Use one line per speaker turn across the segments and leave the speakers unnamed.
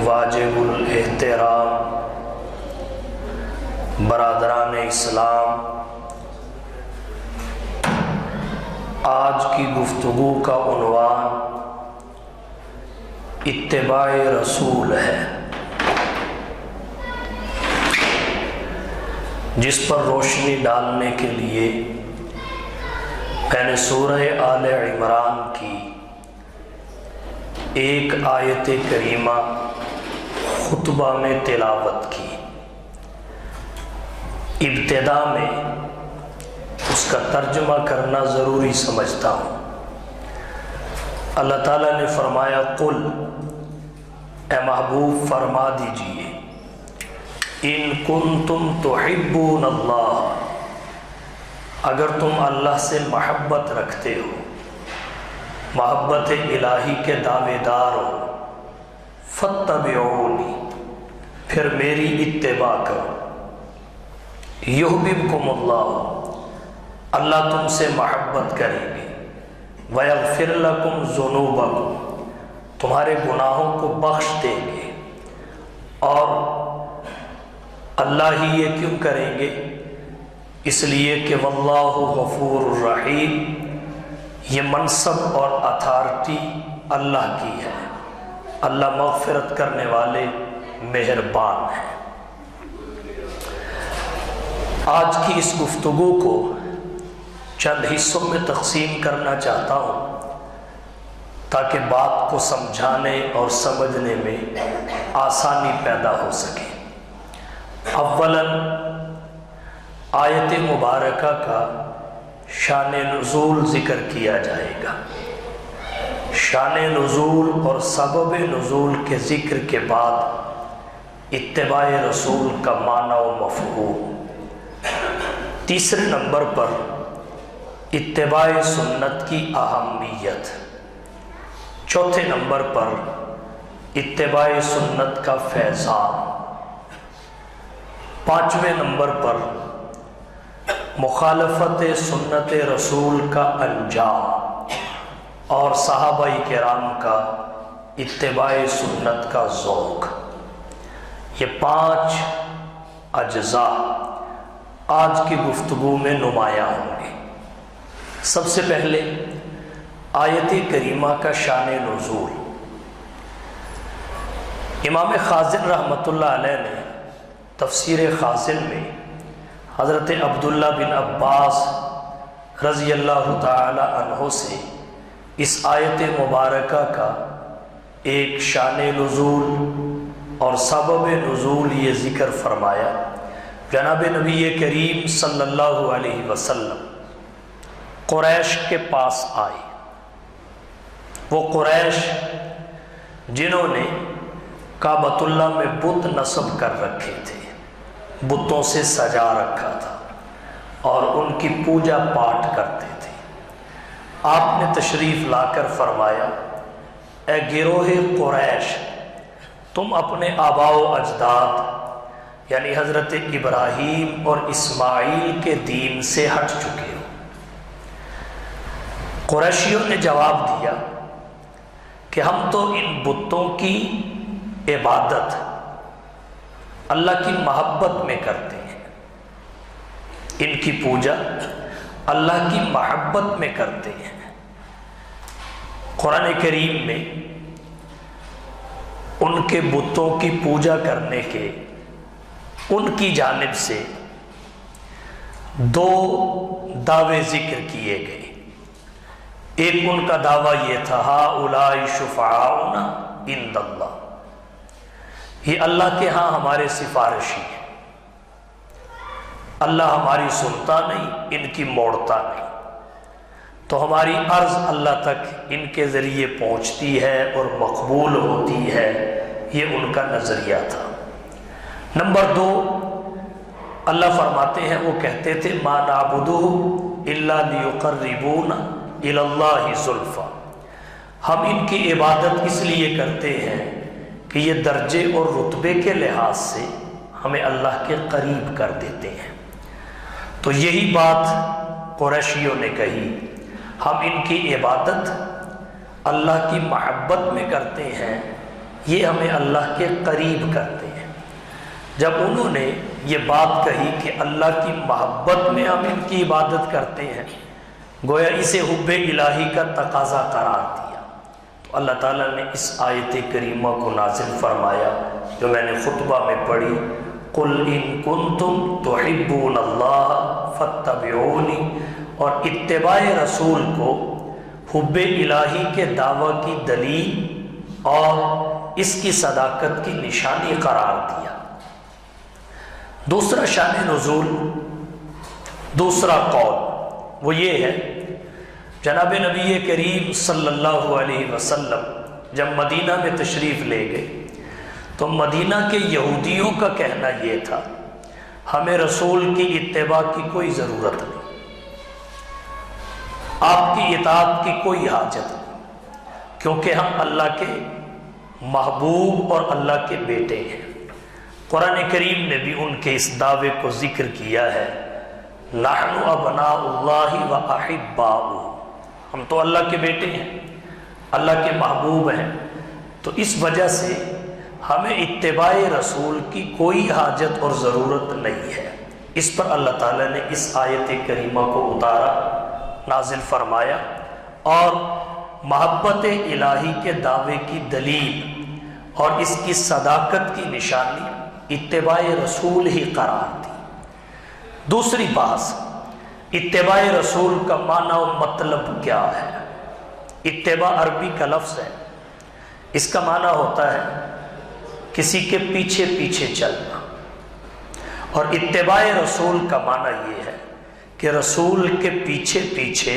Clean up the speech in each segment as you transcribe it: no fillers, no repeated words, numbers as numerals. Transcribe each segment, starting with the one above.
واجب الاحترام برادران اسلام، آج کی گفتگو کا عنوان اتباع رسول ہے، جس پر روشنی ڈالنے کے لیے میں نے سورہ آل عمران کی ایک آیت کریمہ خطبہ میں تلاوت کی۔ ابتدا میں اس کا ترجمہ کرنا ضروری سمجھتا ہوں۔ اللہ تعالیٰ نے فرمایا قل، اے محبوب فرما دیجئے، ان کنتم تحبون اللہ، اگر تم اللہ سے محبت رکھتے ہو، محبت الہی کے دعوے دار ہو، فاتبعونی، پھر میری اتباع کرو، یحببکم اللہ، اللہ تم سے محبت کریں گے، ویغفر لکم ذنوبکم، تمہارے گناہوں کو بخش دیں گے۔ اور اللہ ہی یہ کیوں کریں گے؟ اس لیے کہ واللہ غفور الرحیم، یہ منصب اور اتھارٹی اللہ کی ہے، اللہ مغفرت کرنے والے مہربان ہیں۔ آج کی اس گفتگو کو چند حصوں میں تقسیم کرنا چاہتا ہوں تاکہ بات کو سمجھانے اور سمجھنے میں آسانی پیدا ہو سکے۔ اولاً آیت مبارکہ کا شان نزول ذکر کیا جائے گا۔ شان نزول اور سبب نزول کے ذکر کے بعد اتباع رسول کا معنی و مفہوم۔ تیسرے نمبر پر اتباع سنت کی اہمیت۔ چوتھے نمبر پر اتباع سنت کا فیضان۔ پانچویں نمبر پر مخالفت سنت رسول کا انجام اور صحابہ کرام کا اتباع سنت کا ذوق۔ یہ 5 اجزاء آج کی گفتگو میں نمایاں ہوں گے۔ سب سے پہلے آیت کریمہ کا شان نزول۔ امام خازن رحمۃ اللہ علیہ نے تفسیر خازن میں حضرت عبداللہ بن عباس رضی اللہ تعالی عنہ سے اس آیت مبارکہ کا ایک شان نزول اور سبب نزول یہ ذکر فرمایا۔ جناب نبی کریم صلی اللہ علیہ وسلم قریش کے پاس آئے، وہ قریش جنہوں نے کعبۃ اللہ میں بت نصب کر رکھے تھے، بتوں سے سجا رکھا تھا اور ان کی پوجا پاٹ کرتے تھے۔ آپ نے تشریف لا کر فرمایا، اے گروہ قریش، تم اپنے آباء و اجداد یعنی حضرت ابراہیم اور اسماعیل کے دین سے ہٹ چکے ہو۔ قریشیوں نے جواب دیا کہ ہم تو ان بتوں کی عبادت اللہ کی محبت میں کرتے ہیں، ان کی پوجا اللہ کی محبت میں کرتے ہیں۔ قرآن کریم میں ان کے بتوں کی پوجا کرنے کے ان کی جانب سے 2 دعوے ذکر کیے گئے۔ ایک ان کا دعویٰ یہ تھا ہؤلاء شفعاؤنا عند اللہ، یہ اللہ کے ہاں ہمارے سفارشی ہیں، اللہ ہماری سنتا نہیں، ان کی موڑتا نہیں، تو ہماری عرض اللہ تک ان کے ذریعے پہنچتی ہے اور مقبول ہوتی ہے، یہ ان کا نظریہ تھا۔ نمبر 2، اللہ فرماتے ہیں وہ کہتے تھے ما نعبدہ الا لیقربونا الی اللہ زلفیٰ، ہم ان کی عبادت اس لیے کرتے ہیں کہ یہ درجے اور رتبے کے لحاظ سے ہمیں اللہ کے قریب کر دیتے ہیں۔ تو یہی بات قریشیوں نے کہی، ہم ان کی عبادت اللہ کی محبت میں کرتے ہیں، یہ ہمیں اللہ کے قریب کرتے ہیں۔ جب انہوں نے یہ بات کہی کہ اللہ کی محبت میں ہم ان کی عبادت کرتے ہیں، گویا اسے حب الہی کا تقاضا قرار دیا، تو اللہ تعالیٰ نے اس آیت کریمہ کو نازل فرمایا جو میں نے خطبہ میں پڑھی، قُلْ إِن كُنتُمْ تُحِبُّونَ اللَّهَ فَاتَّبِعُونِي، اور اتباع رسول کو حب الہی کے دعویٰ کی دلیل اور اس کی صداقت کی نشانی قرار دیا۔ دوسرا شان نزول، دوسرا قول وہ یہ ہے، جناب نبی کریم صلی اللہ علیہ وسلم جب مدینہ میں تشریف لے گئے تو مدینہ کے یہودیوں کا کہنا یہ تھا، ہمیں رسول کی اتباع کی کوئی ضرورت نہیں، آپ کی اطاعت کی کوئی حاجت نہیں، کیونکہ ہم اللہ کے محبوب اور اللہ کے بیٹے ہیں۔ قرآن کریم نے بھی ان کے اس دعوے کو ذکر کیا ہے، نحن ابناء اللہ و احباؤہ، ہم تو اللہ کے بیٹے ہیں، اللہ کے محبوب ہیں، تو اس وجہ سے ہمیں اتباع رسول کی کوئی حاجت اور ضرورت نہیں ہے۔ اس پر اللہ تعالیٰ نے اس آیت کریمہ کو اتارا، نازل فرمایا، اور محبت الہی کے دعوے کی دلیل اور اس کی صداقت کی نشانی اتباع رسول ہی قرار دی۔ دوسری بات، اتباع رسول کا معنی و مطلب کیا ہے؟ اتباع عربی کا لفظ ہے، اس کا معنی ہوتا ہے کسی کے پیچھے پیچھے چلنا، اور اتباع رسول کا معنی یہ ہے کہ رسول کے پیچھے پیچھے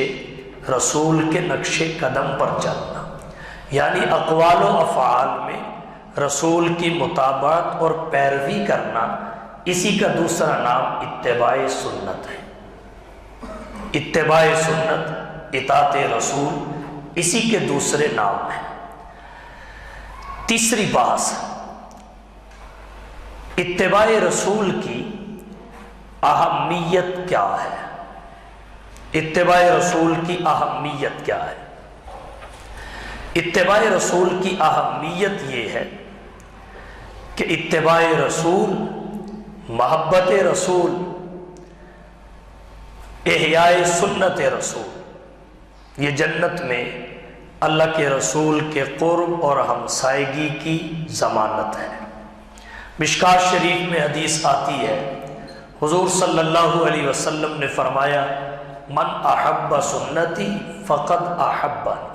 رسول کے نقش قدم پر چلنا، یعنی اقوال و افعال میں رسول کی مطابقت اور پیروی کرنا، اسی کا دوسرا نام اتباع سنت ہے۔ اتباع سنت، اطاعت رسول، اسی کے دوسرے نام ہیں۔ تیسری بات، اتباع رسول کی اہمیت کیا ہے؟ اتباع رسول کی اہمیت کیا ہے؟ اتباع رسول کی اہمیت یہ ہے کہ اتباع رسول، محبت رسول، احیاء سنت رسول، یہ جنت میں اللہ کے رسول کے قرب اور ہمسائیگی کی ضمانت ہے۔ مشکات شریف میں حدیث آتی ہے، حضور صلی اللہ علیہ وسلم نے فرمایا، من احب سنتی فقد احبنی،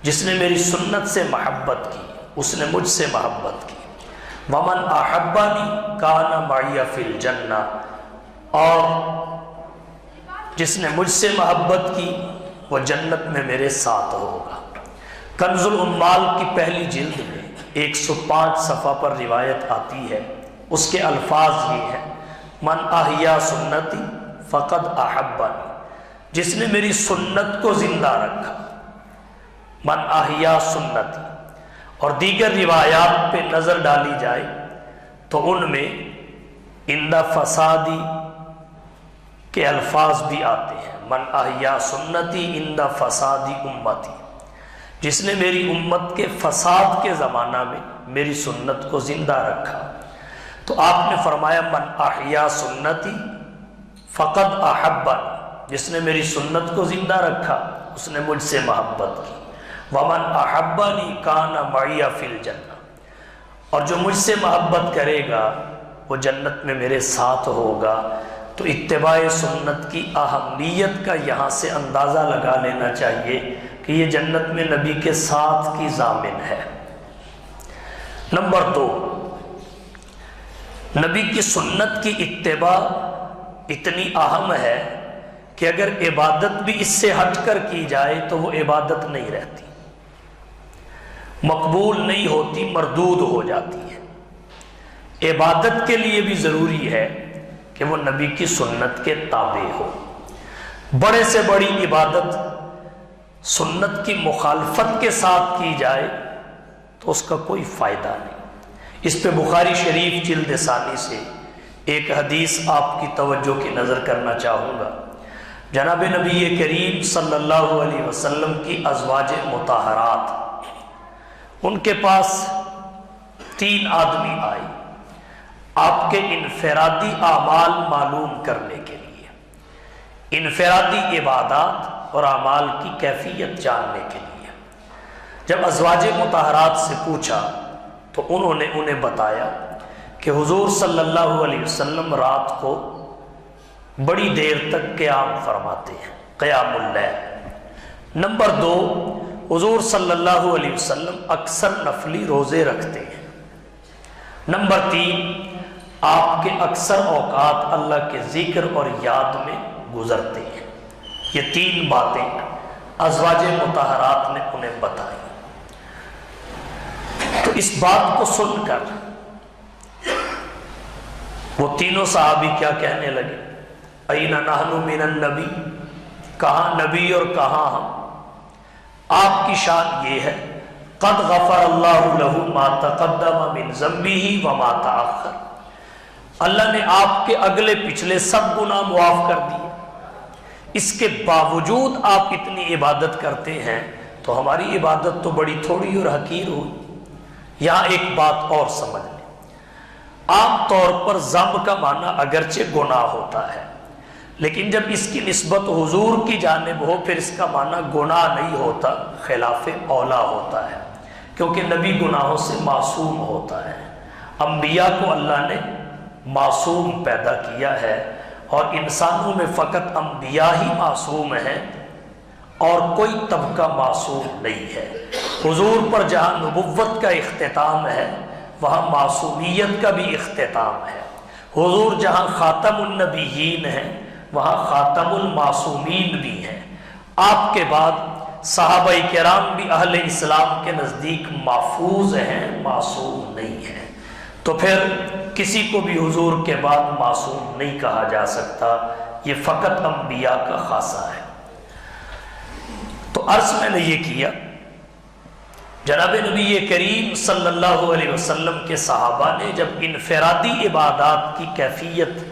جس نے میری سنت سے محبت کی اس نے مجھ سے محبت کی، ومن احبنی کان معی فی الجنہ، اور جس نے مجھ سے محبت کی وہ جنت میں میرے ساتھ ہوگا۔ کنز العمال کی پہلی جلد میں 105 صفحہ پر روایت آتی ہے، اس کے الفاظ یہ ہیں، من احیا سنتی فقد احبنی، جس نے میری سنت کو زندہ رکھا، من احیا سنتی۔ اور دیگر روایات پہ نظر ڈالی جائے تو ان میں اندہ فسادی کے الفاظ بھی آتے ہیں، من احیا سنتی اندہ فسادی امتی، جس نے میری امت کے فساد کے زمانہ میں میری سنت کو زندہ رکھا۔ تو آپ نے فرمایا، من احیا سنتی فقد احبنی، جس نے میری سنت کو زندہ رکھا اس نے مجھ سے محبت کی، ومن احبنی کان معی فی الجنہ، اور جو مجھ سے محبت کرے گا وہ جنت میں میرے ساتھ ہوگا۔ تو اتباع سنت کی اہمیت کا یہاں سے اندازہ لگا لینا چاہیے کہ یہ جنت میں نبی کے ساتھ کی ضامن ہے۔ نمبر 2، نبی کی سنت کی اتباع اتنی اہم ہے کہ اگر عبادت بھی اس سے ہٹ کر کی جائے تو وہ عبادت نہیں رہتی، مقبول نہیں ہوتی، مردود ہو جاتی ہے۔ عبادت کے لیے بھی ضروری ہے کہ وہ نبی کی سنت کے تابع ہو۔ بڑے سے بڑی عبادت سنت کی مخالفت کے ساتھ کی جائے تو اس کا کوئی فائدہ نہیں۔ اس پہ بخاری شریف جلد ثانی سے ایک حدیث آپ کی توجہ کی نظر کرنا چاہوں گا۔ جناب نبی کریم صلی اللہ علیہ وسلم کی ازواج مطہرات، ان کے پاس 3 آدمی آئے آپ کے انفرادی اعمال معلوم کرنے کے لیے، انفرادی عبادات اور اعمال کی کیفیت جاننے کے لیے۔ جب ازواج مطہرات سے پوچھا تو انہوں نے انہیں بتایا کہ حضور صلی اللہ علیہ وسلم رات کو بڑی دیر تک قیام فرماتے ہیں، قیام اللیل۔ نمبر 2، حضور صلی اللہ علیہ وسلم اکثر نفلی روزے رکھتے ہیں۔ نمبر 3، آپ کے اکثر اوقات اللہ کے ذکر اور یاد میں گزرتے ہیں۔ یہ 3 باتیں ازواج مطہرات نے انہیں بتائی۔ تو اس بات کو سن کر وہ تینوں صحابی کیا کہنے لگے؟ اَيْنَ نَحْنُ مِنَ النَّبِي، کہاں نبی اور کہاں ہم؟ آپ کی شان یہ ہے قد غفر اللہ لہ ما تقدم من ذنبہ وما تأخر، اللہ نے آپ کے اگلے پچھلے سب گناہ معاف کر دیے، اس کے باوجود آپ اتنی عبادت کرتے ہیں تو ہماری عبادت تو بڑی تھوڑی اور حقیر ہوئی۔ یہاں ایک بات اور سمجھ لیں، عام طور پر ذنب کا معنی اگرچہ گناہ ہوتا ہے، لیکن جب اس کی نسبت حضور کی جانب ہو پھر اس کا معنی گناہ نہیں ہوتا، خلاف اولا ہوتا ہے، کیونکہ نبی گناہوں سے معصوم ہوتا ہے۔ انبیاء کو اللہ نے معصوم پیدا کیا ہے، اور انسانوں میں فقط انبیاء ہی معصوم ہیں اور کوئی طبقہ معصوم نہیں ہے۔ حضور پر جہاں نبوت کا اختتام ہے وہاں معصومیت کا بھی اختتام ہے۔ حضور جہاں خاتم النبیین ہیں وہاں خاتم المعصومین بھی ہیں۔ آپ کے بعد صحابہ کرام بھی اہل اسلام کے نزدیک محفوظ ہیں، معصوم نہیں ہیں، تو پھر کسی کو بھی حضور کے بعد معصوم نہیں کہا جا سکتا، یہ فقط انبیاء کا خاصہ ہے۔ تو عرض میں نے یہ کیا، جناب نبی کریم صلی اللہ علیہ وسلم کے صحابہ نے جب انفرادی عبادات کی کیفیت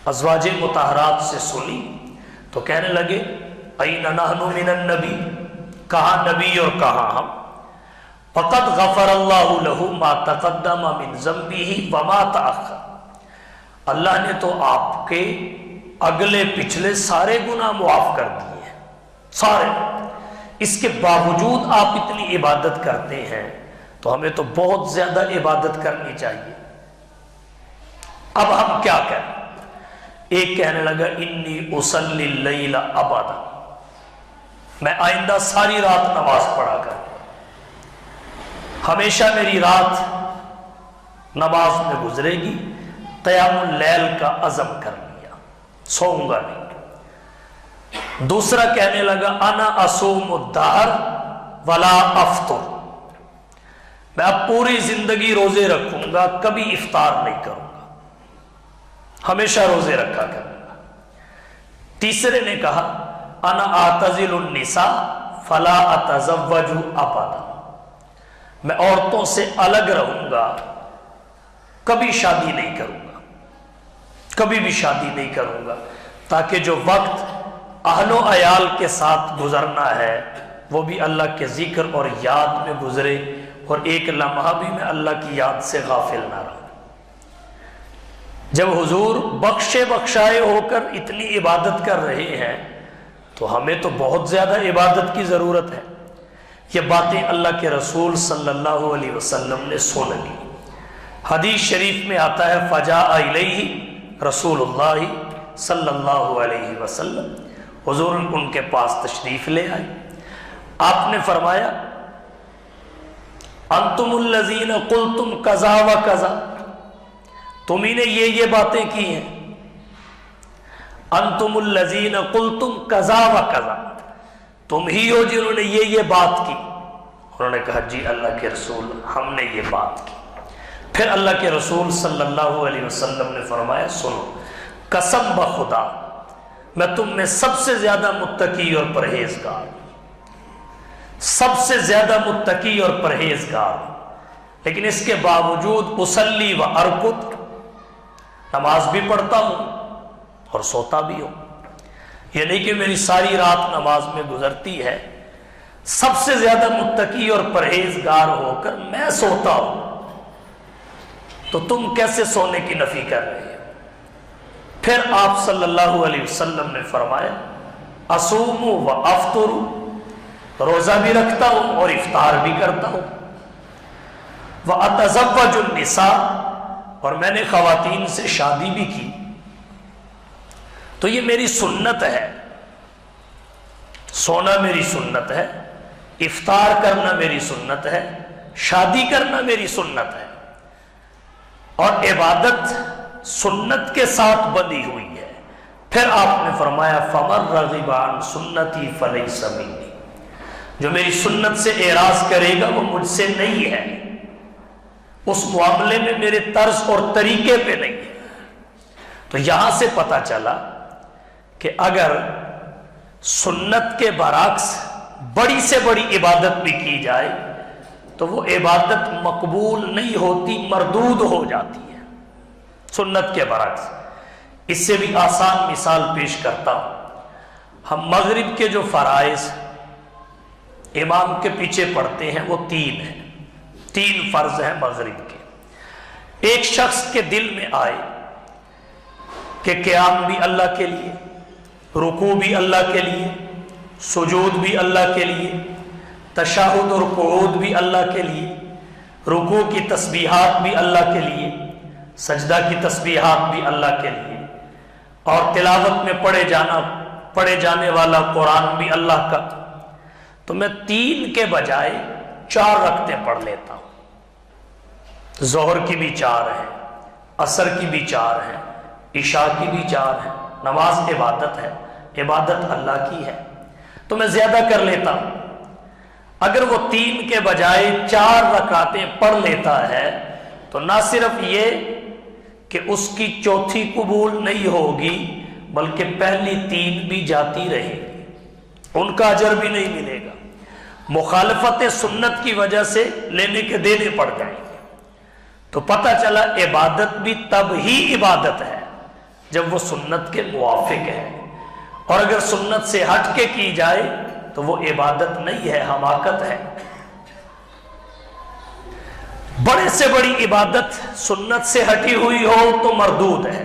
ازواج مطہرات سے سنی تو کہنے لگے اَيْنَ نَحْنُ مِنَ النَّبِي، کہاں نبی اور کہاں ہم؟ فَقَدْ غَفَرَ اللَّهُ لَهُ مَا تَقَدَّمَ مِنْ ذَنْبِهِ وَمَا تَأَخَّرَ، اللہ نے تو آپ کے اگلے پچھلے سارے گناہ معاف کر دیے ہیں، سارے، اس کے باوجود آپ اتنی عبادت کرتے ہیں تو ہمیں تو بہت زیادہ عبادت کرنی چاہیے۔ اب ہم کیا کریں؟ ایک کہنے لگا انی اصلی اللیل ابدا، میں آئندہ ساری رات نماز پڑھا کر، ہمیشہ میری رات نماز میں گزرے گی، قیام اللیل کا عزم کر لیا، سوؤں گا نہیں۔ دوسرا کہنے لگا انا اصوم الدہر ولا افطر، میں اب پوری زندگی روزے رکھوں گا، کبھی افطار نہیں کروں گا، ہمیشہ روزے رکھا کروں گا۔ تیسرے نے کہا انا اعتزل النساء فلا اتزوج ابدا، میں عورتوں سے الگ رہوں گا، کبھی شادی نہیں کروں گا، کبھی بھی شادی نہیں کروں گا، تاکہ جو وقت اہل و عیال کے ساتھ گزرنا ہے وہ بھی اللہ کے ذکر اور یاد میں گزرے، اور ایک لمحہ بھی میں اللہ کی یاد سے غافل نہ رہوں۔ جب حضور بخشے بخشائے ہو کر اتنی عبادت کر رہے ہیں تو ہمیں تو بہت زیادہ عبادت کی ضرورت ہے۔ یہ باتیں اللہ کے رسول صلی اللہ علیہ وسلم نے سن لی۔ حدیث شریف میں آتا ہے فجاء الیہ رسول اللہ صلی اللہ علیہ وسلم، حضور ان کے پاس تشریف لے آئے، آپ نے فرمایا انتم الذین قلتم کذا و کذا، تمہیں نے یہ باتیں کی ہیں، انتم الذین قلتم کذا و کذا، تم ہی ہو جنہوں نے یہ بات کی۔ انہوں نے کہا جی اللہ کے رسول ہم نے یہ بات کی۔ پھر اللہ کے رسول صلی اللہ علیہ وسلم نے فرمایا سنو، قسم بخدا میں تم میں سب سے زیادہ متقی اور پرہیزگار، سب سے زیادہ متقی اور پرہیزگار، لیکن اس کے باوجود اصلی و ارقد، نماز بھی پڑھتا ہوں اور سوتا بھی ہوں، یہ نہیں کہ میری ساری رات نماز میں گزرتی ہے، سب سے زیادہ متقی اور پرہیزگار ہو کر میں سوتا ہوں تو تم کیسے سونے کی نفی کر رہے ہو؟ پھر آپ صلی اللہ علیہ وسلم نے فرمایا اصوم و افطر، روزہ بھی رکھتا ہوں اور افطار بھی کرتا ہوں، وَأَتَزَوَّجُ النِّسَاءَ، اور میں نے خواتین سے شادی بھی کی، تو یہ میری سنت ہے، سونا میری سنت ہے، افطار کرنا میری سنت ہے، شادی کرنا میری سنت ہے، اور عبادت سنت کے ساتھ بندھی ہوئی ہے۔ پھر آپ نے فرمایا فَمَن رَغِبَ عَن سُنَّتِي فَلَيْسَ مِنِّی، جو میری سنت سے اعراض کرے گا وہ مجھ سے نہیں ہے، اس معاملے میں میرے طرز اور طریقے پہ نہیں ہے۔ تو یہاں سے پتہ چلا کہ اگر سنت کے برعکس بڑی سے بڑی عبادت بھی کی جائے تو وہ عبادت مقبول نہیں ہوتی، مردود ہو جاتی ہے سنت کے برعکس۔ اس سے بھی آسان مثال پیش کرتا ہوں، ہم مغرب کے جو فرائض امام کے پیچھے پڑھتے ہیں وہ 3 ہیں، 3 فرض ہیں مغرب کے۔ ایک شخص کے دل میں آئے کہ قیام بھی اللہ کے لیے، رکوع بھی اللہ کے لیے، سجود بھی اللہ کے لیے، تشہد اور قعود بھی اللہ کے لیے، رکوع کی تسبیحات بھی اللہ کے لیے، سجدہ کی تسبیحات بھی اللہ کے لیے، اور تلاوت میں پڑھے جانے والا قرآن بھی اللہ کا، تو میں 3 کے بجائے 4 رکعتیں پڑھ لیتا ہوں۔ ظہر کی بھی 4 ہیں، عصر کی بھی 4 ہیں، عشاء کی بھی 4 ہیں۔ نماز عبادت ہے، عبادت اللہ کی ہے، تو میں زیادہ کر لیتا ہوں۔ اگر وہ 3 کے بجائے 4 رکعتیں پڑھ لیتا ہے تو نہ صرف یہ کہ اس کی چوتھی قبول نہیں ہوگی بلکہ پہلی 3 بھی جاتی رہے گی، ان کا اجر بھی نہیں ملے گا، مخالفت سنت کی وجہ سے لینے کے دینے پڑ جائیں گے۔ تو پتہ چلا عبادت بھی تب ہی عبادت ہے جب وہ سنت کے موافق ہے، اور اگر سنت سے ہٹ کے کی جائے تو وہ عبادت نہیں ہے، حماقت ہے۔ بڑے سے بڑی عبادت سنت سے ہٹی ہوئی ہو تو مردود ہے،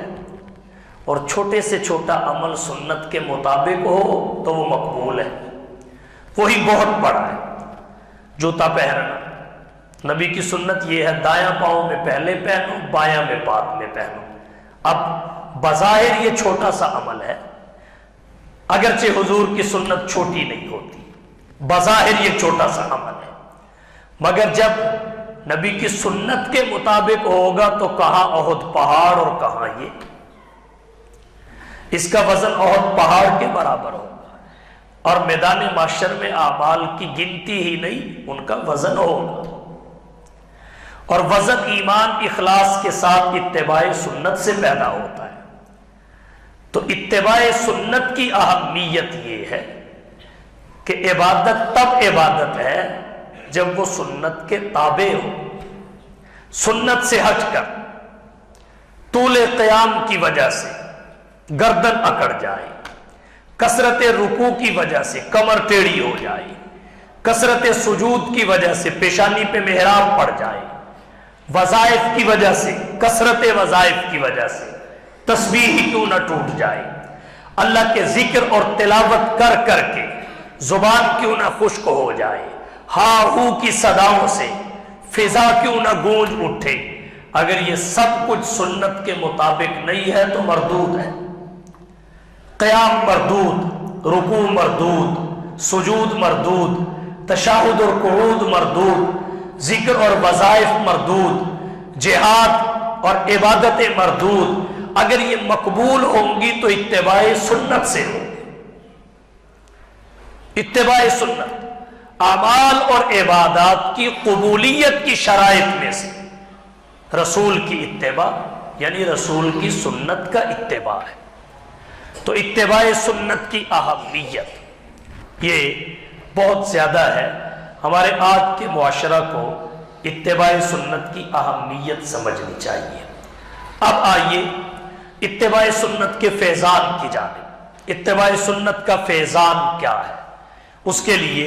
اور چھوٹے سے چھوٹا عمل سنت کے مطابق ہو تو وہ مقبول ہے۔ وہی بہت بڑا ہے جوتا پہننا، نبی کی سنت یہ ہے دایاں پاؤں میں پہلے پہنو، بایاں میں بعد میں پہنو۔ اب بظاہر یہ چھوٹا سا عمل ہے، اگرچہ حضور کی سنت چھوٹی نہیں ہوتی، بظاہر یہ چھوٹا سا عمل ہے، مگر جب نبی کی سنت کے مطابق ہوگا تو کہاں احد پہاڑ اور کہاں یہ، اس کا وزن احد پہاڑ کے برابر ہوگا، اور میدان محشر میں اعمال کی گنتی ہی نہیں، ان کا وزن ہوگا۔ اور وزن ایمان اخلاص کے ساتھ اتباع سنت سے پیدا ہوتا ہے۔ تو اتباع سنت کی اہمیت یہ ہے کہ عبادت تب عبادت ہے جب وہ سنت کے تابع ہو۔ سنت سے ہٹ کر طول قیام کی وجہ سے گردن اکڑ جائے، کثرت رکوع کی وجہ سے کمر ٹیڑھی ہو جائے، کثرت سجود کی وجہ سے پیشانی پہ محراب پڑ جائے، وظائف کی وجہ سے، کثرت وظائف کی وجہ سے تسبیح ہی کیوں نہ ٹوٹ جائے، اللہ کے ذکر اور تلاوت کر کر کے زبان کیوں نہ خشک ہو جائے، ہاں ہو کی صداؤں سے فضا کیوں نہ گونج اٹھے، اگر یہ سب کچھ سنت کے مطابق نہیں ہے تو مردود ہے۔ قیام مردود، رکوع مردود، سجود مردود، تشہد اور قعود مردود، ذکر اور وظائف مردود، جہاد اور عبادتیں مردود۔ اگر یہ مقبول ہوں گی تو اتباع سنت سے ہو، اتباع سنت اعمال اور عبادات کی قبولیت کی شرائط میں سے رسول کی اتباع یعنی رسول کی سنت کا اتباع ہے۔ تو اتباع سنت کی اہمیت یہ بہت زیادہ ہے، ہمارے آج کے معاشرہ کو اتباع سنت کی اہمیت سمجھنی چاہیے۔ اب آئیے اتباع سنت کے فیضان کی جانب۔ اتباع سنت کا فیضان کیا ہے؟ اس کے لیے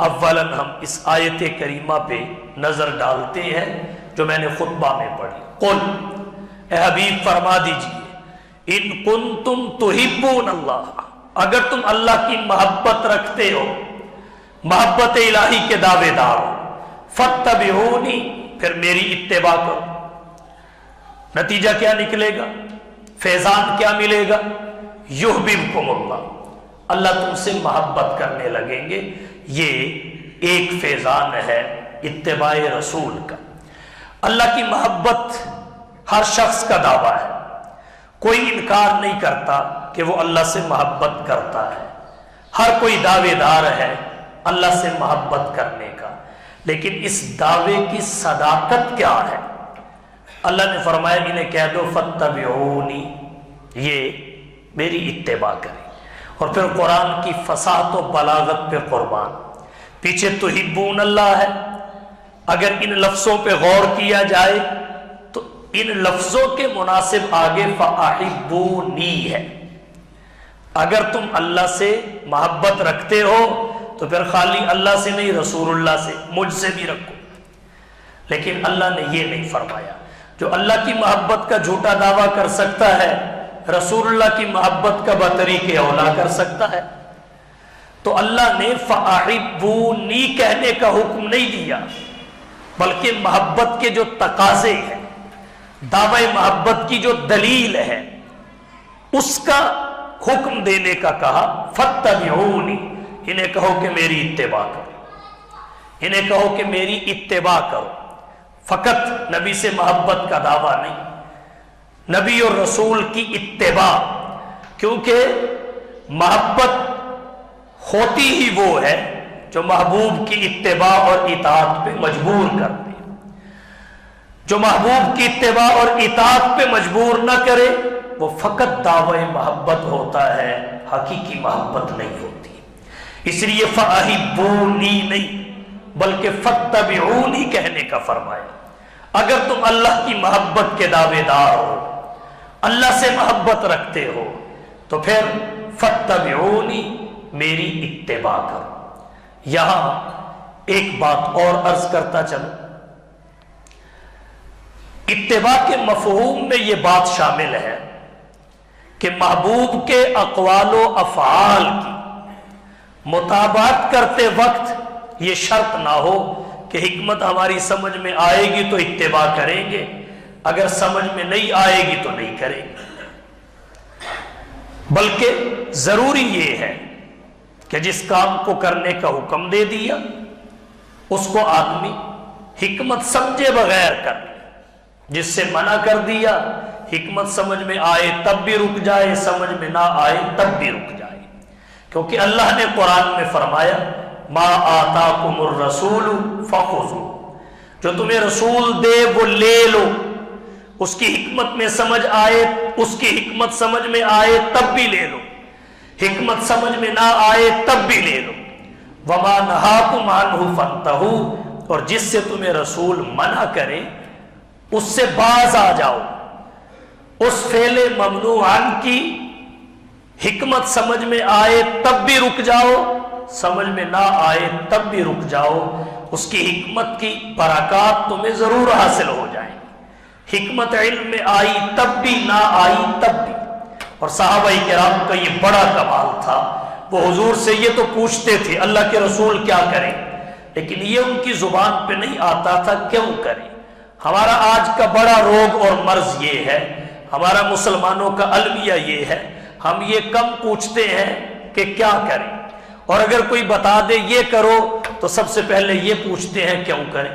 اولاً ہم اس آیت کریمہ پہ نظر ڈالتے ہیں، جو میں نے خطبہ میں پڑھی. قل، اے حبیب فرما دیجئے، ان کنتم تحبون اللہ، اگر تم اللہ کی محبت رکھتے ہو، محبت الہی کے دعوے دار ہو، فاتبعونی، پھر میری اتباع کرو. نتیجہ کیا نکلے گا؟ فیضان کیا ملے گا؟ یحببکم اللہ، اللہ تم سے محبت کرنے لگیں گے. یہ ایک فیضان ہے اتباع رسول کا. اللہ کی محبت ہر شخص کا دعویٰ ہے، کوئی انکار نہیں کرتا کہ وہ اللہ سے محبت کرتا ہے، ہر کوئی دعوے دار ہے اللہ سے محبت کرنے کا. لیکن اس دعوے کی صداقت کیا ہے؟ اللہ نے فرمایا انہیں کہہ دو فاتبعونی، یہ میری اتباع کریں. اور پھر قرآن کی فصاحت و بلاغت پہ قربان. پیچھے تحبون اللہ ہے، اگر ان لفظوں پہ غور کیا جائے تو ان لفظوں کے مناسب آگے فاحبونی ہے. اگر تم اللہ سے محبت رکھتے ہو تو پھر خالی اللہ سے نہیں، رسول اللہ سے، مجھ سے بھی رکھو. لیکن اللہ نے یہ نہیں فرمایا. جو اللہ کی محبت کا جھوٹا دعویٰ کر سکتا ہے، رسول اللہ کی محبت کا بطریق اولا کر سکتا ہے. تو اللہ نے فاحبونی کہنے کا حکم نہیں دیا، بلکہ محبت کے جو تقاضے ہیں، دعوی محبت کی جو دلیل ہے، اس کا حکم دینے کا کہا. فاتبعونی، انہیں کہو کہ میری اتباع کرو، انہیں کہو کہ میری اتباع کرو. فقط نبی سے محبت کا دعویٰ نہیں، نبی اور رسول کی اتباع. کیونکہ محبت ہوتی ہی وہ ہے جو محبوب کی اتباع اور اطاعت پہ مجبور کر دے. جو محبوب کی اتباع اور اطاعت پہ مجبور نہ کرے وہ فقط دعوی محبت ہوتا ہے، حقیقی محبت نہیں ہوتی. اس لیے فاحبونی نہیں بلکہ فاتبعونی کہنے کا فرمایا. اگر تم اللہ کی محبت کے دعوے دار ہو، اللہ سے محبت رکھتے ہو، تو پھر فاتبعونی، میری اتباع کرو. یہاں ایک بات اور عرض کرتا چلوں. اتباع کے مفہوم میں یہ بات شامل ہے کہ محبوب کے اقوال و افعال کی مطابقت کرتے وقت یہ شرط نہ ہو کہ حکمت ہماری سمجھ میں آئے گی تو اتباع کریں گے، اگر سمجھ میں نہیں آئے گی تو نہیں کریں گے. بلکہ ضروری یہ ہے کہ جس کام کو کرنے کا حکم دے دیا اس کو آدمی حکمت سمجھے بغیر کر لے، جس سے منع کر دیا حکمت سمجھ میں آئے تب بھی رک جائے، سمجھ میں نہ آئے تب بھی رک جائے. کیونکہ اللہ نے قرآن میں فرمایا ما آتاکم الرسول فخذوا، جو تمہیں رسول دے وہ لے لو. اس کی حکمت میں سمجھ آئے، اس کی حکمت سمجھ میں آئے تب بھی لے لو، حکمت سمجھ میں نہ آئے تب بھی لے لو. وما نہاکم عنہ فانتہوا، اور جس سے تمہیں رسول منع کرے اس سے باز آ جاؤ. اس فعل ممنوعن کی حکمت سمجھ میں آئے تب بھی رک جاؤ، سمجھ میں نہ آئے تب بھی رک جاؤ. اس کی حکمت کی برکات تمہیں ضرور حاصل ہو جائیں. حکمت علم میں آئی تب بھی، نہ آئی تب بھی. اور صحابہ کرام کا یہ بڑا کمال تھا، وہ حضور سے یہ تو پوچھتے تھے اللہ کے رسول کیا کریں، لیکن یہ ان کی زبان پہ نہیں آتا تھا کیوں کریں. ہمارا آج کا بڑا روگ اور مرض یہ ہے، ہمارا مسلمانوں کا المیہ یہ ہے، ہم یہ کم پوچھتے ہیں کہ کیا کریں، اور اگر کوئی بتا دے یہ کرو تو سب سے پہلے یہ پوچھتے ہیں کیوں کریں.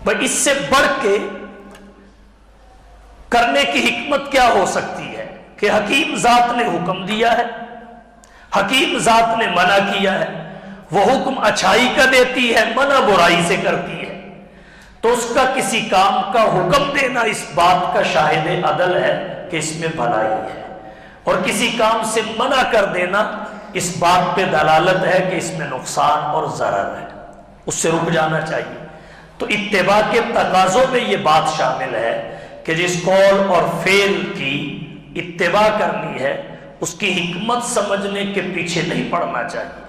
بھائی اس سے بڑھ کے کرنے کی حکمت کیا ہو سکتی ہے کہ حکیم ذات نے حکم دیا ہے، حکیم ذات نے منع کیا ہے. وہ حکم اچھائی کا دیتی ہے، منع برائی سے کرتی ہے. تو اس کا کسی کام کا حکم دینا اس بات کا شاہد عدل ہے کہ اس میں بھلائی ہے، اور کسی کام سے منع کر دینا اس بات پہ دلالت ہے کہ اس میں نقصان اور ضرر ہے، اس سے رک جانا چاہیے. تو اتباع کے تقاضوں میں یہ بات شامل ہے کہ جس قول اور فعل کی اتباع کرنی ہے اس کی حکمت سمجھنے کے پیچھے نہیں پڑنا چاہیے،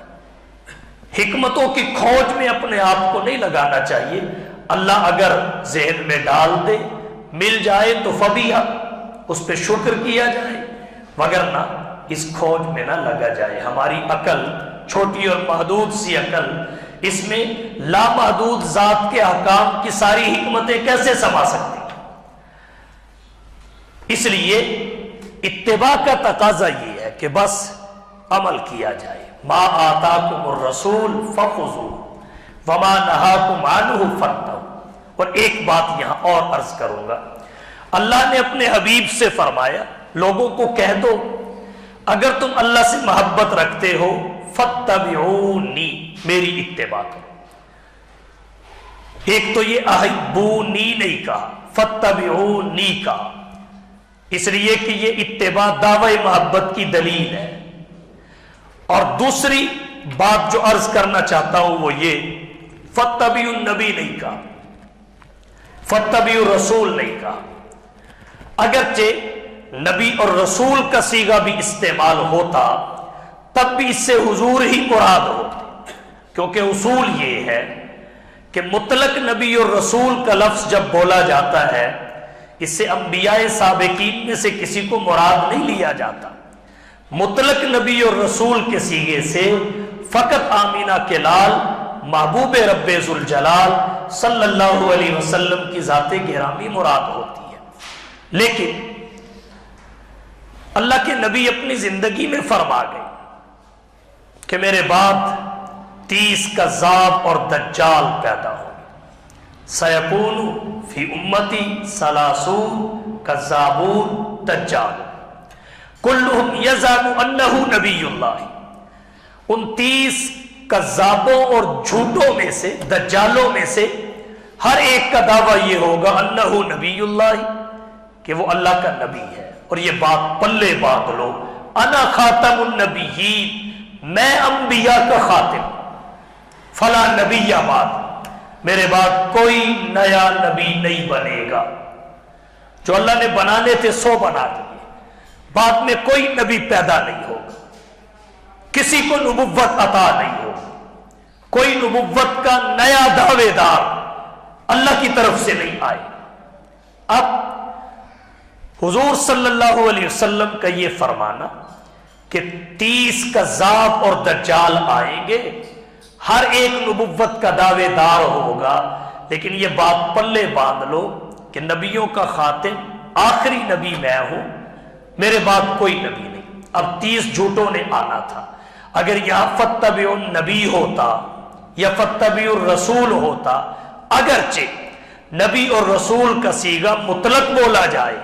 حکمتوں کی کھوج میں اپنے آپ کو نہیں لگانا چاہیے. اللہ اگر ذہن میں ڈال دے مل جائے تو فبیہا، اس پہ شکر کیا جائے، وگرنہ اس کھوج میں نہ لگا جائے۔ ہماری عقل چھوٹی اور محدود سی عقل، اس میں لامحدود ذات کے احکام کی ساری حکمتیں کیسے سما سکتی؟ اس لیے اتباع کا تقاضا یہ ہے کہ بس عمل کیا جائے۔ ما آتاکم الرسول فخذوہ وما نہاکم عنہ فانتہوا۔ اور ایک بات یہاں اور عرض کروں گا، اللہ نے اپنے حبیب سے فرمایا لوگوں کو کہہ دو اگر تم اللہ سے محبت رکھتے ہو فاتبعونی، میری اتباع کرو۔ ایک تو یہ احبونی نہیں کہا، فاتبعونی کہا، اس لیے کہ یہ اتباع دعوی محبت کی دلیل ہے۔ اور دوسری بات جو عرض کرنا چاہتا ہوں وہ یہ، فاتبعوا النبی نہیں کہا، فاتبعوا الرسول نہیں کہا۔ اگرچہ نبی اور رسول کا صیغہ بھی استعمال ہوتا تب بھی اس سے حضور ہی مراد ہوتے، کیونکہ اصول یہ ہے کہ مطلق نبی اور رسول کا لفظ جب بولا جاتا ہے اس سے انبیاء سابقین میں سے کسی کو مراد نہیں لیا جاتا۔ مطلق نبی اور رسول کے صیغے سے فقط آمینہ کے لال محبوب رب ذوالجلال صلی اللہ علیہ وسلم کی ذات گرامی مراد ہوتی ہے۔ لیکن اللہ کے نبی اپنی زندگی میں فرما گئے کہ میرے بعد 30 کذاب اور دجال پیدا ہوں گے، سیکون فی امتی 30 کذابون دجال کلہم یزعم انہ نبی اللہ۔ ان 30 کذابوں اور جھوٹوں میں سے، دجالوں میں سے ہر ایک کا دعویٰ یہ ہوگا انہ نبی اللہ، کہ وہ اللہ کا نبی ہے۔ اور یہ بات پلے باندھ لو، انا خاتم النبیین، میں انبیاء کا خاتم، فلا نبی بعد، میرے بعد کوئی نیا نبی نہیں بنے گا۔ جو اللہ نے بنانے تھے 100 بنا دیے، بعد میں کوئی نبی پیدا نہیں ہوگا، کسی کو نبوت عطا نہیں ہوگی، کوئی نبوت کا نیا دعوے دار اللہ کی طرف سے نہیں آئے۔ اب حضور صلی اللہ علیہ وسلم کا یہ فرمانا کہ 30 کذاب اور دجال آئیں گے، ہر ایک نبوت کا دعوے دار ہوگا، لیکن یہ بات پلے باندھ لو کہ نبیوں کا خاتم آخری نبی میں ہوں، میرے بعد کوئی نبی نہیں۔ اب 30 جھوٹوں نے آنا تھا، اگر یہاں فاتبعوا النبی ہوتا یا فاتبعوا الرسول ہوتا، اگرچہ نبی اور رسول کا صیغہ مطلق بولا جائے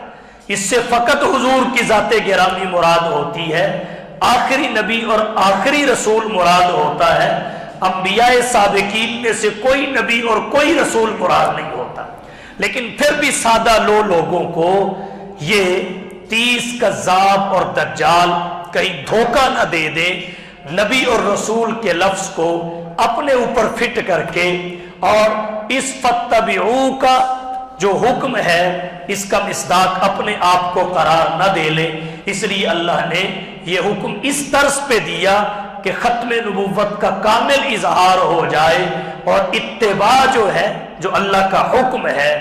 اس سے فقط حضور کی ذات گرامی مراد ہوتی ہے، آخری نبی اور آخری رسول مراد ہوتا ہے، انبیاء سابقین میں سے کوئی نبی اور کوئی رسول مراد نہیں ہوتا۔ لیکن پھر بھی سادہ لوگوں کو یہ 30 کذاب اور دجال کہیں دھوکہ نہ دے دے، نبی اور رسول کے لفظ کو اپنے اوپر فٹ کر کے اور اس فاتبعوا کا جو حکم ہے اس کا مصداق اپنے آپ کو قرار نہ دے لے۔ اس لیے اللہ نے یہ حکم اس طرز پہ دیا کہ ختم نبوت کا کامل اظہار ہو جائے، اور اتباع جو ہے جو اللہ کا حکم ہے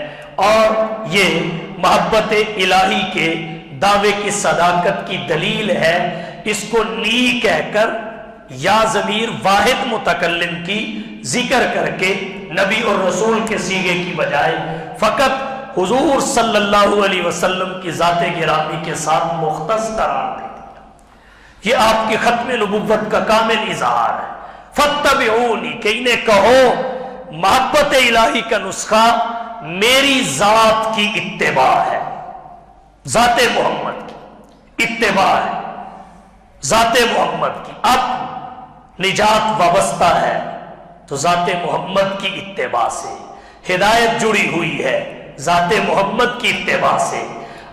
اور یہ محبت الہی کے دعوے کی صداقت کی دلیل ہے، اس کو نی کہہ کر یا ضمیر واحد متکلم کی ذکر کر کے نبی اور رسول کے صیغے کی بجائے فقط حضور صلی اللہ علیہ وسلم کی ذات گرامی کے ساتھ مختص قرار دے دیا۔ یہ آپ کی ختم نبوت کا کامل اظہار ہے۔ فاتبعونی، کہ انہیں کہو محبت الہی کا نسخہ میری ذات کی اتباع ہے، ذات محمد کی اتباع ہے، ذات محمد کی۔ اب نجات وابستہ ہے تو ذات محمد کی اتباع سے، ہدایت جڑی ہوئی ہے ذات محمد کی اتباع سے،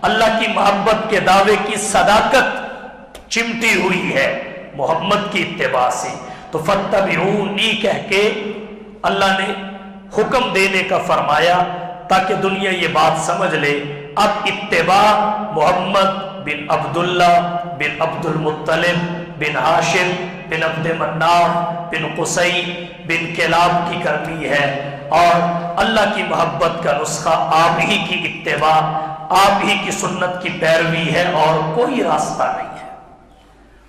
اللہ کی محبت کے دعوے کی صداقت چمٹی ہوئی ہے محمد کی اتباع سے۔ تو فاتبعونی کہہ کے اللہ نے حکم دینے کا فرمایا تاکہ دنیا یہ بات سمجھ لے، اب اتباع محمد بن عبداللہ بن عبد المطلب بن ہاشم بن عبد مناف بن قصی بن کلاب کی کرنی ہے، اور اللہ کی محبت کا نسخہ آپ ہی کی اتباع، آپ ہی کی سنت کی پیروی ہے اور کوئی راستہ نہیں ہے۔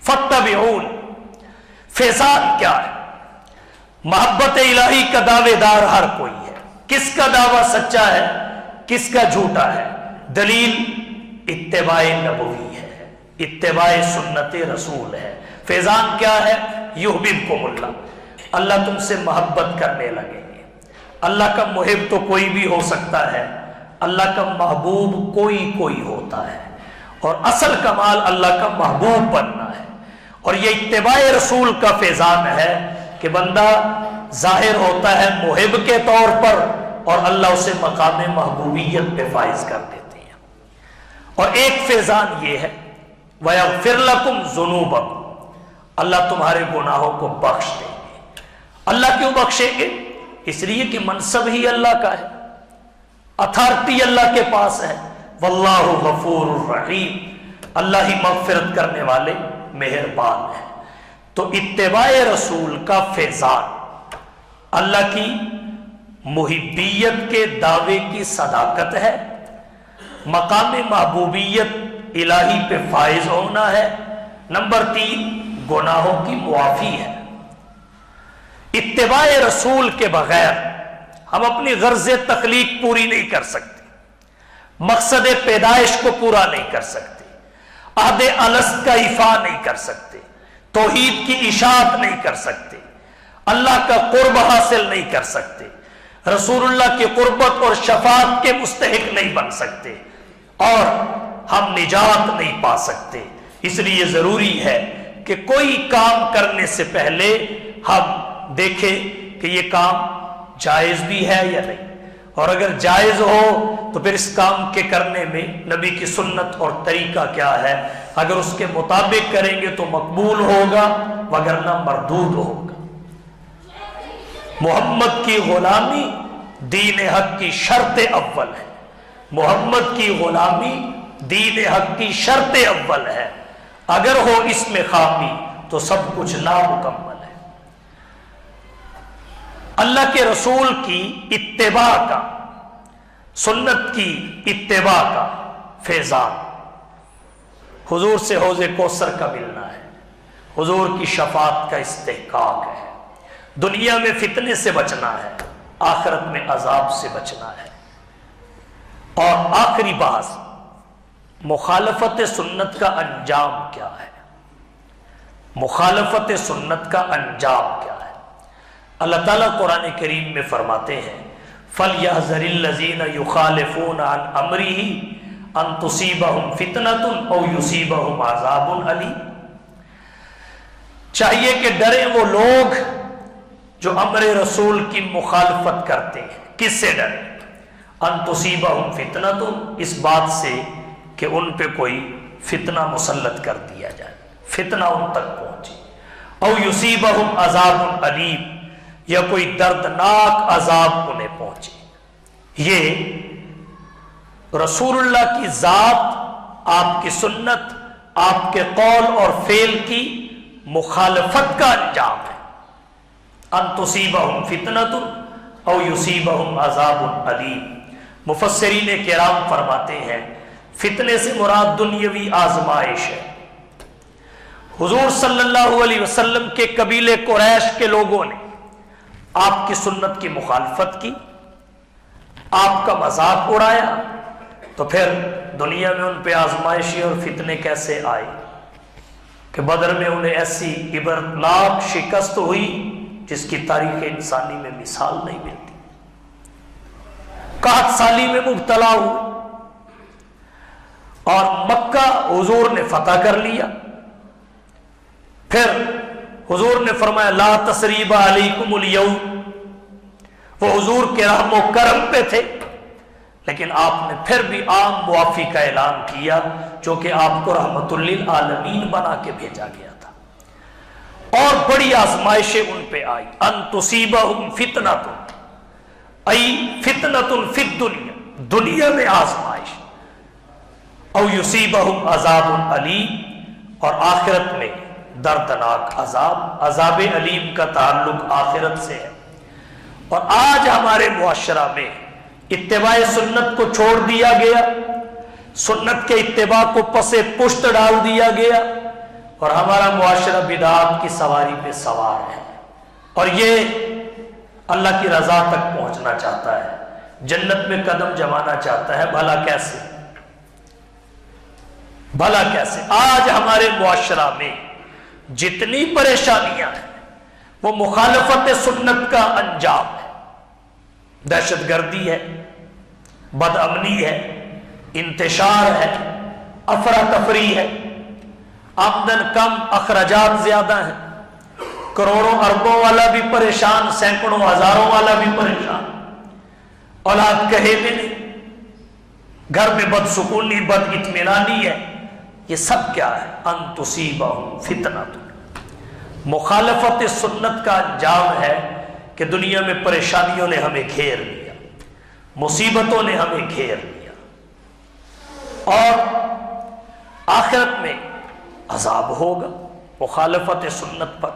فاتبعون، فیضان کیا ہے؟ محبت الہی کا دعوے دار ہر کوئی ہے۔ کس کا دعویٰ سچا ہے، کس کا جھوٹا ہے؟ دلیل اتباع نبوی ہے، اتباع سنت رسول ہے۔ فیضان کیا ہے؟ یحببکم اللہ، اللہ تم سے محبت کرنے لگیں گے۔ اللہ کا محب تو کوئی بھی ہو سکتا ہے، اللہ کا محبوب کوئی ہوتا ہے، اور اصل کمال اللہ کا محبوب بننا ہے۔ اور یہ اتباع رسول کا فیضان ہے کہ بندہ ظاہر ہوتا ہے محب کے طور پر اور اللہ اسے مقام محبوبیت پہ فائز کر دیتے ہیں۔ اور ایک فیضان یہ ہے وَيَغْفِرْ لَكُمْ ذُنُوبَكُمْ، اللہ تمہارے گناہوں کو بخش دیں گے۔ اللہ کیوں بخشیں گے؟ اس لیے کہ منصب ہی اللہ کا ہے، اتھارٹی اللہ کے پاس ہے۔ واللہ غفور الرحیم، اللہ ہی مغفرت کرنے والے مہربان ہے۔ تو اتباع رسول کا فیضان اللہ کی محبیت کے دعوے کی صداقت ہے، مقام محبوبیت الہی پہ فائز ہونا ہے۔ نمبر 3، گناہوں کی معافی ہے۔ اتباع رسول کے بغیر ہم اپنی غرض تخلیق پوری نہیں کر سکتے، مقصد پیدائش کو پورا نہیں کر سکتے، عہد الست کا ایفا نہیں کر سکتے، توحید کی اشاعت نہیں کر سکتے، اللہ کا قرب حاصل نہیں کر سکتے، رسول اللہ کی قربت اور شفاعت کے مستحق نہیں بن سکتے، اور ہم نجات نہیں پا سکتے۔ اس لیے ضروری ہے کہ کوئی کام کرنے سے پہلے ہم دیکھیں کہ یہ کام جائز بھی ہے یا نہیں، اور اگر جائز ہو تو پھر اس کام کے کرنے میں نبی کی سنت اور طریقہ کیا ہے۔ اگر اس کے مطابق کریں گے تو مقبول ہوگا، وگرنہ مردود ہوگا۔ محمد کی غلامی دین حق کی شرط اول ہے، محمد کی غلامی دین حق کی شرط اول ہے، اگر ہو اس میں خامی تو سب کچھ نامکمل ہے۔ اللہ کے رسول کی اتباع کا، سنت کی اتباع کا فیضان حضور سے حوض کوثر کا ملنا ہے، حضور کی شفاعت کا استحقاق ہے، دنیا میں فتنے سے بچنا ہے، آخرت میں عذاب سے بچنا ہے۔ اور آخری بات، مخالفت سنت کا انجام کیا ہے؟ مخالفت سنت کا انجام کیا ہے؟ اللہ تعالیٰ قرآن کریم میں فرماتے ہیں فَلْيَحْذَرِ الَّذِينَ يُخَالِفُونَ عَنْ أَمْرِهِ أَن تُصِيبَهُمْ فِتْنَةٌ أَوْ يُصِيبَهُمْ عَذَابٌ أَلِيمٌ، چاہیے کہ ڈریں وہ لوگ جو امر رسول کی مخالفت کرتے ہیں۔ کس سے ڈریں؟ أَن تُصِيبَهُمْ فِتْنَةٌ، اس بات سے کہ ان پہ کوئی فتنہ مسلط کر دیا جائے، فتنہ ان تک پہنچے، أَوْ يُصِيبَهُمْ عَذَابٌ أَلِيمٌ، یا کوئی دردناک عذاب انہیں پہنچے۔ یہ رسول اللہ کی ذات، آپ کی سنت، آپ کے قول اور فعل کی مخالفت کا انجام ہے۔ ان تصیبہم فتنۃ او یصیبہم عذاب علیم۔ مفسرین کرام فرماتے ہیں فتنے سے مراد دنیاوی آزمائش ہے۔ حضور صلی اللہ علیہ وسلم کے قبیلے قریش کے لوگوں نے آپ کی سنت کی مخالفت کی، آپ کا مذاق اڑایا، تو پھر دنیا میں ان پہ آزمائشیں اور فتنے کیسے آئے کہ بدر میں انہیں ایسی عبرتناک شکست ہوئی جس کی تاریخ انسانی میں مثال نہیں ملتی، قحط سالی میں مبتلا ہوئے، اور مکہ حضور نے فتح کر لیا۔ پھر حضور نے فرمایا لا تثریب علیکم الیوم، وہ حضور کے رحم و کرم پہ تھے، لیکن آپ نے پھر بھی عام معافی کا اعلان کیا، جو کہ آپ کو رحمت للعالمین بنا کے بھیجا گیا تھا۔ اور بڑی آزمائشیں ان پہ آئی، ان تصیبہم فتنۃ، ای فتنۃ فی الدنیا، دنیا میں آزمائش، او یصیبہم عذاب علیم، اور آخرت میں دردناک عذاب۔ عذاب علیم کا تعلق آخرت سے ہے، اور آج ہمارے معاشرہ میں اتباع سنت کو چھوڑ دیا گیا، سنت کے اتباع کو پس پشت ڈال دیا گیا، اور ہمارا معاشرہ بدعات کی سواری پہ سوار ہے، اور یہ اللہ کی رضا تک پہنچنا چاہتا ہے، جنت میں قدم جمانا چاہتا ہے۔ بھلا کیسے؟ بھلا کیسے؟ آج ہمارے معاشرہ میں جتنی پریشانیاں ہیں وہ مخالفت سنت کا انجام ہے۔ دہشت گردی ہے، بد امنی ہے، انتشار ہے، افراتفری ہے، آمدن کم اخراجات زیادہ ہیں، کروڑوں اربوں والا بھی پریشان، سینکڑوں ہزاروں والا بھی پریشان، اولاد کہے بھی نہیں، گھر میں بد سکونی، بد اطمینانی ہے۔ یہ سب کیا ہے؟ ان تصیبہم فتنۃ، مخالفت سنت کا انجام ہے کہ دنیا میں پریشانیوں نے ہمیں گھیر لیا، مصیبتوں نے ہمیں گھیر لیا، اور آخرت میں عذاب ہوگا مخالفت سنت پر۔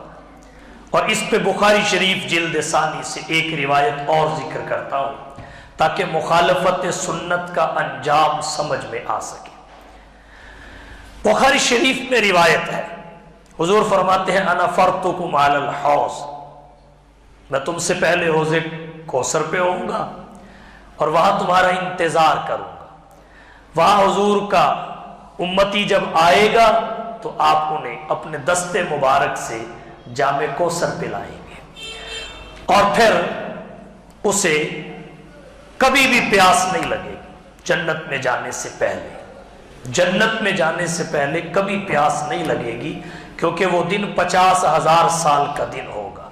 اور اس پہ بخاری شریف جلد ثانی سے ایک روایت اور ذکر کرتا ہوں تاکہ مخالفت سنت کا انجام سمجھ میں آ سکے۔ بخاری شریف میں روایت ہے، حضور فرماتے ہیں انا فرتکم علی الحوض، میں تم سے پہلے حوض کوثر پہ ہوں گا اور وہاں تمہارا انتظار کروں گا۔ وہاں حضور کا امتی جب آئے گا تو آپ انہیں اپنے دست مبارک سے جام کوثر پلائیں گے، اور پھر اسے کبھی بھی پیاس نہیں لگے گی۔ جنت میں جانے سے پہلے، جنت میں جانے سے پہلے کبھی پیاس نہیں لگے گی، کیونکہ وہ دن 50,000 سال کا دن ہوگا۔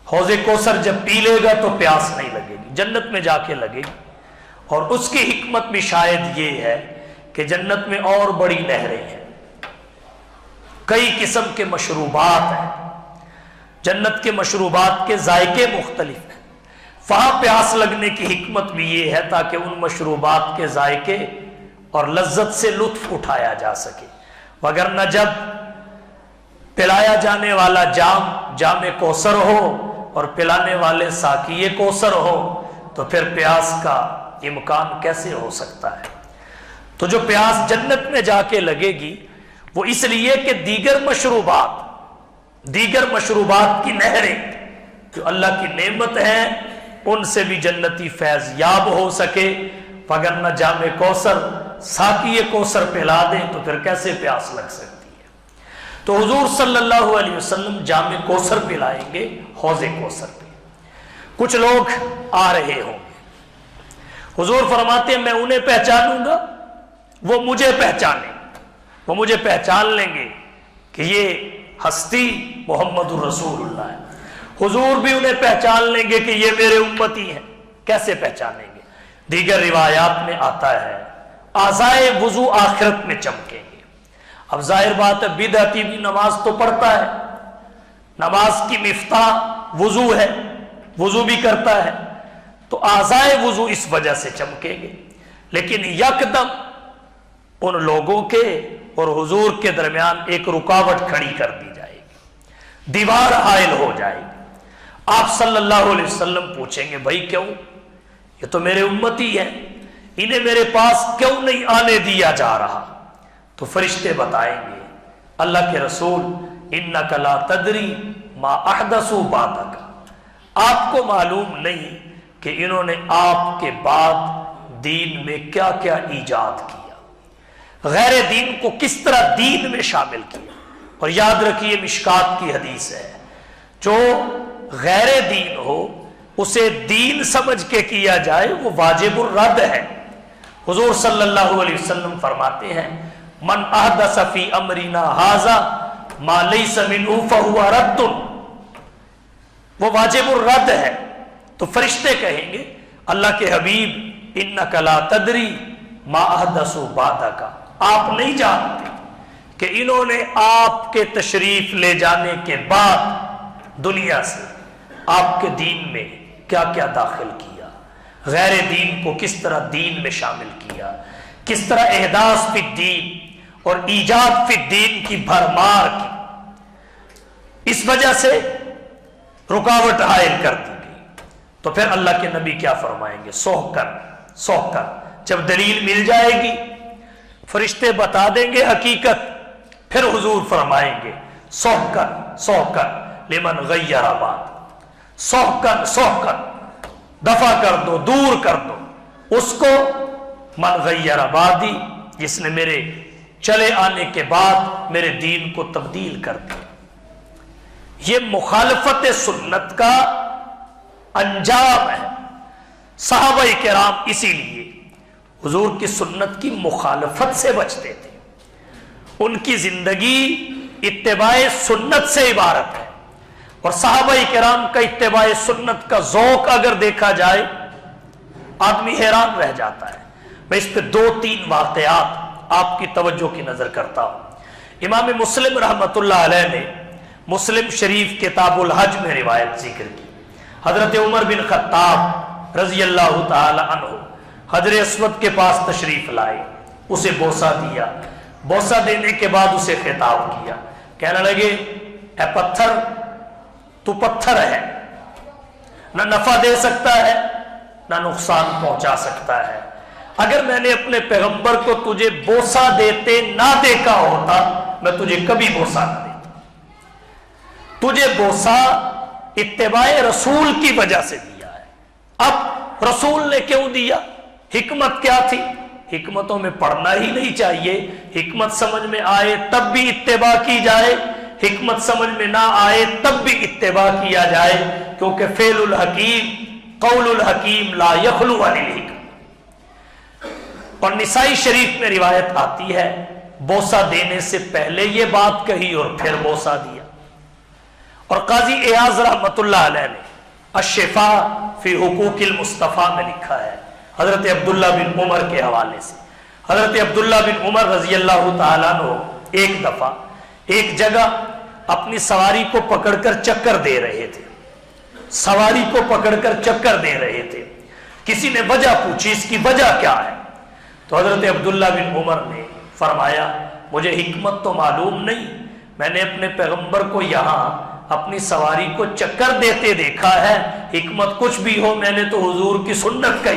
حوض کوثر جب پی لے گا تو پیاس نہیں لگے گی، جنت میں جا کے لگے گی۔ اور اس کی حکمت بھی شاید یہ ہے کہ جنت میں اور بڑی نہریں ہیں، کئی قسم کے مشروبات ہیں، جنت کے مشروبات کے ذائقے مختلف ہیں۔ وہاں پیاس لگنے کی حکمت بھی یہ ہے تاکہ ان مشروبات کے ذائقے اور لذت سے لطف اٹھایا جا سکے، وگرنہ جب پلایا جانے والا جام کوثر ہو اور پلانے والے ساقی کوثر ہو تو پھر پیاس کا امکان کیسے ہو سکتا ہے؟ تو جو پیاس جنت میں جا کے لگے گی وہ اس لیے کہ دیگر مشروبات کی نہریں جو اللہ کی نعمت ہیں ان سے بھی جنتی فیض یاب ہو سکے، وگرنہ جام کوثر ساقی کوثر پلا دیں تو پھر کیسے پیاس لگ سکتی ہے؟ تو حضور صلی اللہ علیہ وسلم جام کوثر پلائیں گے حوض کوثر پہ۔ کچھ لوگ آ رہے ہوں گے، حضور فرماتے ہیں میں انہیں پہچانوں گا، وہ مجھے پہچانیں، وہ مجھے پہچان لیں گے کہ یہ ہستی محمد الرسول اللہ ہے۔ حضور بھی انہیں پہچان لیں گے کہ یہ میرے امتی ہیں۔ کیسے پہچانیں گے؟ دیگر روایات میں آتا ہے اعضائے وضو آخرت میں چمکیں گے۔ اب ظاہر بات ہے بدعتی بھی نماز تو پڑھتا ہے، نماز کی مفتاح وضو ہے، وضو بھی کرتا ہے، تو اعضائے وضو اس وجہ سے چمکیں گے، لیکن یکدم ان لوگوں کے اور حضور کے درمیان ایک رکاوٹ کھڑی کر دی جائے گی، دیوار حائل ہو جائے گی۔ آپ صلی اللہ علیہ وسلم پوچھیں گے بھائی کیوں؟ یہ تو میرے امتی ہیں، انہیں میرے پاس کیوں نہیں آنے دیا جا رہا؟ تو فرشتے بتائیں گے اللہ کے رسول انک لا تدری ما احدثوا بعدک، آپ کو معلوم نہیں کہ انہوں نے آپ کے بعد دین میں کیا کیا ایجاد کیا، غیر دین کو کس طرح دین میں شامل کیا۔ اور یاد رکھیے مشکات کی حدیث ہے، جو غیر دین ہو اسے دین سمجھ کے کیا جائے وہ واجب الرد ہے۔ حضور صلی اللہ علیہ وسلم فرماتے ہیں من احدث فی امرنا ھذا ما لیس منہ فہو رد، وہ واجب الرد ہے۔ تو فرشتے کہیں گے اللہ کے حبیب انک لا تدری ما احدثوا بعدک، آپ نہیں جانتے کہ انہوں نے آپ کے تشریف لے جانے کے بعد دنیا سے آپ کے دین میں کیا کیا داخل کیا، غیر دین کو کس طرح دین میں شامل کیا، کس طرح احداث فی الدین اور ایجاد فی الدین کی بھرمار کی۔ اس وجہ سے رکاوٹ حائل کر دی گئی۔ تو پھر اللہ کے نبی کیا فرمائیں گے؟ سوہ کر جب دلیل مل جائے گی، فرشتے بتا دیں گے حقیقت، پھر حضور فرمائیں گے سوہ کر لمن غیر آباد، سوہ کر دفع کر دو، دور کر دو اس کو، من غیر آبادی، جس نے میرے چلے آنے کے بعد میرے دین کو تبدیل کر دیا۔ یہ مخالفت سنت کا انجام ہے۔ صحابہ کرام اسی لیے حضور کی سنت کی مخالفت سے بچتے تھے، ان کی زندگی اتباع سنت سے عبارت ہے، اور صحابہ کرام کا اتباع سنت کا ذوق اگر دیکھا جائے آدمی حیران رہ جاتا ہے۔ میں اس پہ 2-3 واقعات آپ کی توجہ کی نظر کرتا ہوں۔ امام مسلم رحمت اللہ علیہ نے مسلم شریف کتاب الحج میں روایت ذکر کی، حضرت عمر بن خطاب رضی اللہ تعالی عنہ حجر اسود کے پاس تشریف لائے، اسے بوسہ دیا، بوسہ دینے کے بعد اسے خطاب کیا، کہنے لگے اے پتھر، تو پتھر ہے، نہ نفع دے سکتا ہے نہ نقصان پہنچا سکتا ہے، اگر میں نے اپنے پیغمبر کو تجھے بوسہ دیتے نہ دیکھا ہوتا میں تجھے کبھی بوسہ نہ دیتا۔ تجھے بوسہ اتباع رسول کی وجہ سے دیا ہے۔ اب رسول نے کیوں دیا؟ حکمت کیا تھی؟ حکمتوں میں پڑھنا ہی نہیں چاہیے، حکمت سمجھ میں آئے تب بھی اتباع کی جائے، حکمت سمجھ میں نہ آئے تب بھی اتباع کیا جائے، کیونکہ فعل الحکیم قول الحکیم لا یخلو عن الحکم۔ اور نسائی شریف میں روایت آتی ہے بوسہ دینے سے پہلے یہ بات کہی اور پھر بوسہ دیا۔ اور قاضی ایاز رحمت اللہ علیہ نے الشفاء فی حقوق المصطفیٰ میں لکھا ہے، حضرت عبداللہ بن عمر کے حوالے سے، حضرت عبداللہ بن عمر رضی اللہ تعالیٰ عنہ ایک دفعہ ایک جگہ اپنی سواری کو پکڑ کر چکر دے رہے تھے، سواری کو پکڑ کر چکر دے رہے تھے، کسی نے وجہ پوچھی اس کی وجہ کیا ہے؟ تو حضرت عبداللہ بن عمر نے فرمایا مجھے حکمت تو معلوم نہیں، میں نے اپنے پیغمبر کو یہاں اپنی سواری کو چکر دیتے دیکھا ہے، حکمت کچھ بھی ہو میں نے تو حضور کی سنت کا